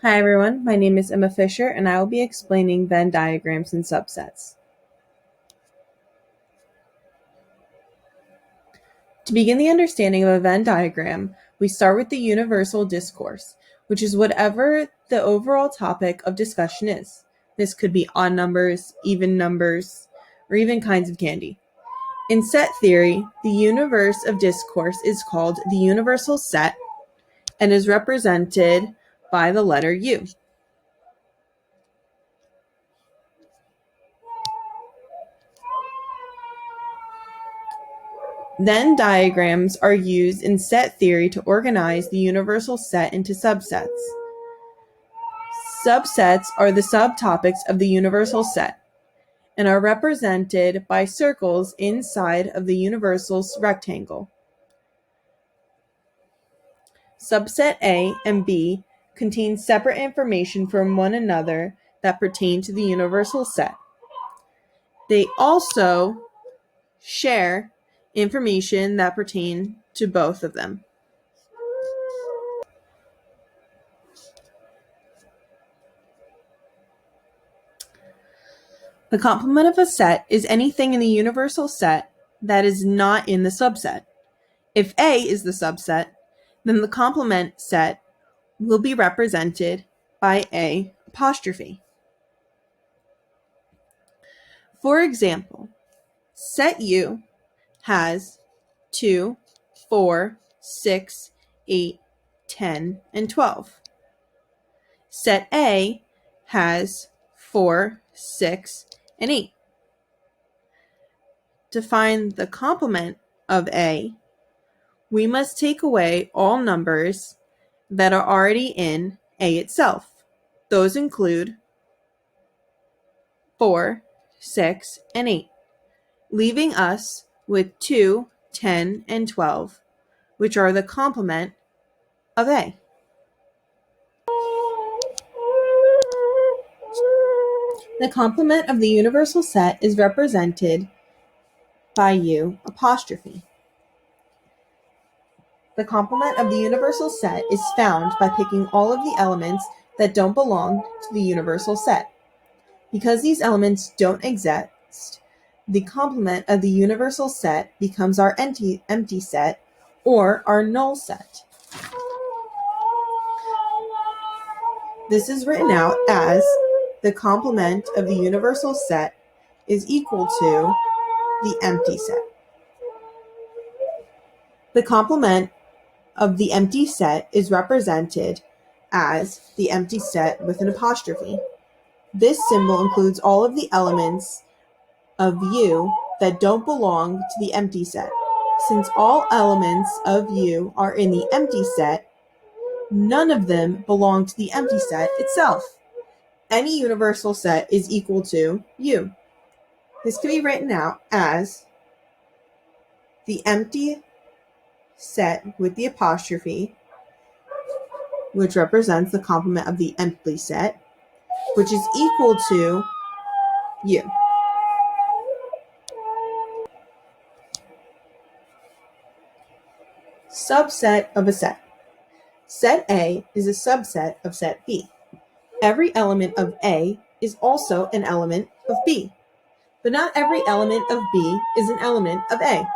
Hi everyone, my name is Emma Fisher and I will be explaining Venn diagrams and subsets. To begin the understanding of a Venn diagram, we start with the universal discourse, which is whatever the overall topic of discussion is. This could be odd numbers, even numbers, or even kinds of candy. In set theory, the universe of discourse is called the universal set and is represented by the letter U. Venn diagrams are used in set theory to organize the universal set into subsets. Subsets are the subtopics of the universal set and are represented by circles inside of the universal rectangle. Subset A and B contain separate information from one another that pertain to the universal set. They also share information that pertain to both of them. The complement of a set is anything in the universal set that is not in the subset. If A is the subset, then the complement set will be represented by A apostrophe. For example, set U has 2, 4, 6, 8, 10, and 12. Set A has 4, 6, and 8. To find the complement of A, we must take away all numbers that are already in A itself. Those include 4, 6, and 8, leaving us with 2, 10, and 12, which are the complement of A. The complement of the universal set is represented by U apostrophe. The complement of the universal set is found by picking all of the elements that don't belong to the universal set. Because these elements don't exist, the complement of the universal set becomes our empty set or our null set. This is written out as the complement of the universal set is equal to the empty set. The complement of the empty set is represented as the empty set with an apostrophe. This symbol includes all of the elements of U that don't belong to the empty set. Since all elements of U are in the empty set, none of them belong to the empty set itself. Any universal set is equal to U. This can be written out as the empty set with the apostrophe, which represents the complement of the empty set, which is equal to U. Subset of a set. Set A is a subset of set B. Every element of A is also an element of B, but not every element of B is an element of A.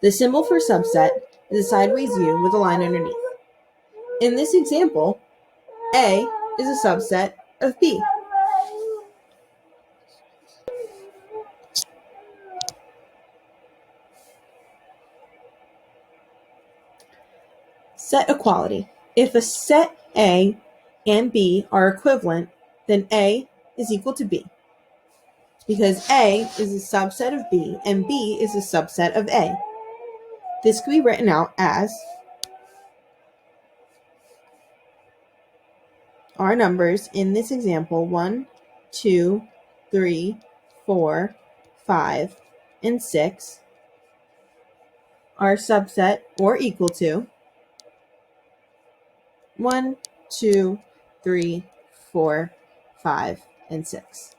The symbol for subset is a sideways U with a line underneath. In this example, A is a subset of B. Set equality. If a set A and B are equivalent, then A is equal to B, because A is a subset of B and B is a subset of A. This can be written out as our numbers in this example 1, 2, 3, 4, 5, and 6 are subset or equal to 1, 2, 3, 4, 5, and 6.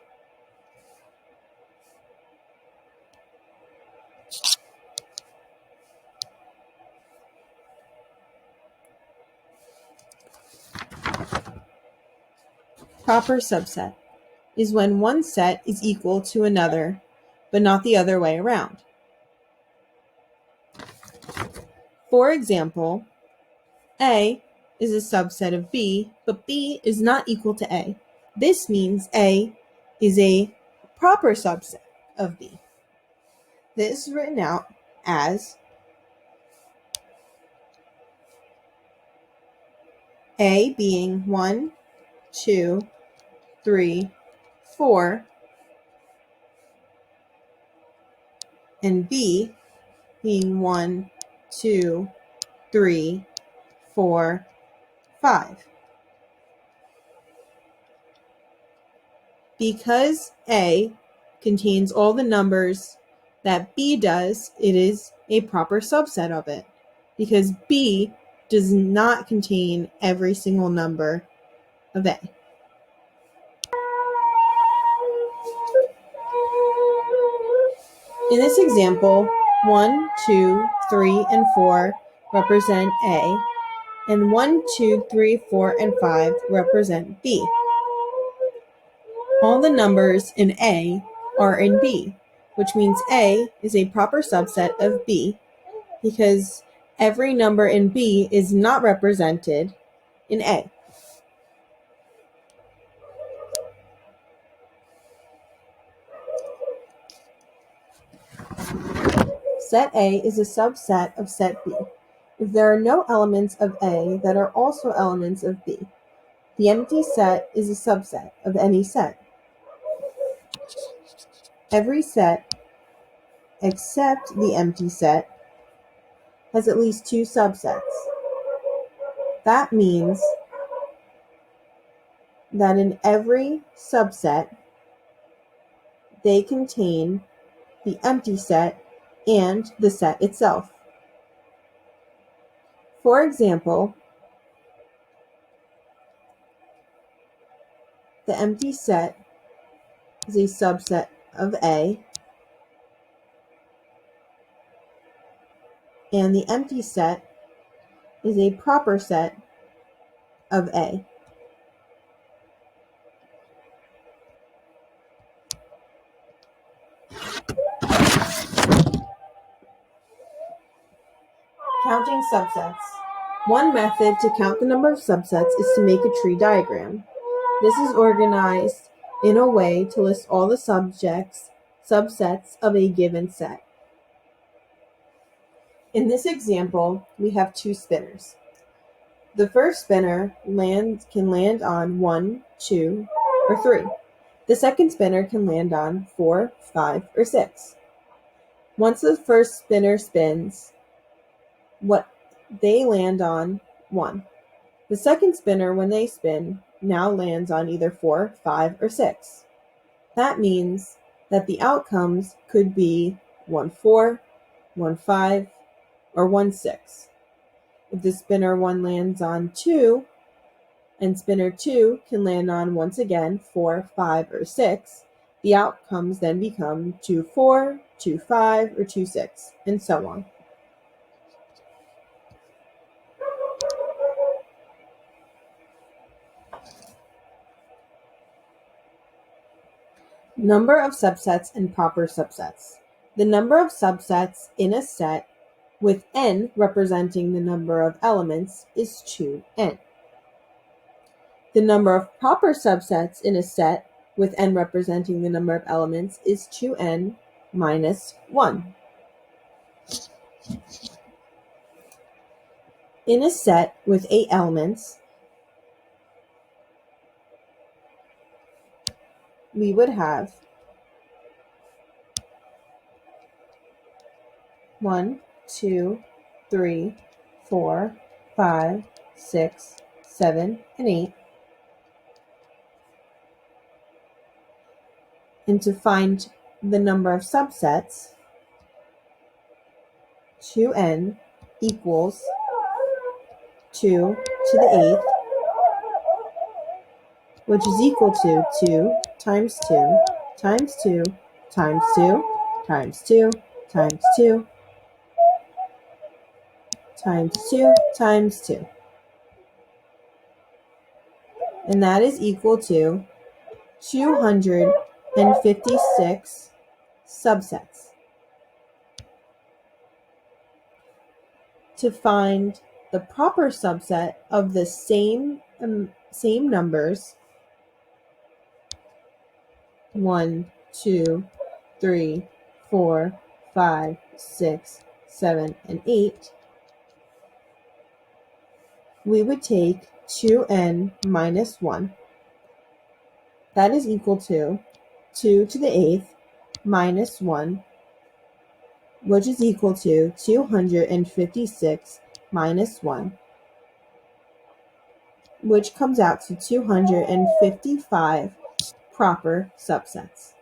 Proper subset is when one set is equal to another, but not the other way around. For example, A is a subset of B, but B is not equal to A. This means A is a proper subset of B. This is written out as A being 1, 2, 3, 4, and B being 1, 2, 3, 4, 5. Because A contains all the numbers that B does, it is a proper subset of it. Because B does not contain every single number of A. In this example, 1, 2, 3, and 4 represent A, and 1, 2, 3, 4, and 5 represent B. All the numbers in A are in B, which means A is a proper subset of B because every number in B is not represented in A. Set A is a subset of set B if there are no elements of A that are also elements of B. The empty set is a subset of any set. Every set except the empty set has at least two subsets. That means that in every subset, they contain the empty set and the set itself. For example, the empty set is a subset of A, and the empty set is a proper set of A. Counting subsets. One method to count the number of subsets is to make a tree diagram. This is organized in a way to list all the subsets of a given set. In this example, we have two spinners. The first spinner can land on 1, 2, or 3. The second spinner can land on 4, 5, or 6. Once the first spinner spins, what they land on 1. The second spinner, when they spin, now lands on either 4, 5, or 6. That means that the outcomes could be 1, 4, 1, 5, or 1, 6. If the spinner 1 lands on 2, and spinner 2 can land on, once again, 4, 5, or 6, the outcomes then become 2, 4, 2, 5, or 2, 6, and so on. Number of subsets and proper subsets. The number of subsets in a set with n representing the number of elements is 2n. The number of proper subsets in a set with n representing the number of elements is 2n minus 1. In a set with 8 elements, we would have 1, 2, 3, 4, 5, 6, 7, and 8. And to find the number of subsets, 2n equals 2 to the 8th, which is equal to 2 times 2 times 2 times 2 times 2 times 2 times 2 times 2. and that is equal to 256 subsets. To find the proper subset of the same numbers 1, 2, 3, 4, 5, 6, 7, and 8, we would take 2n minus 1. That is equal to 2 to the 8th minus 1, which is equal to 256 minus 1, which comes out to 255 proper subsets.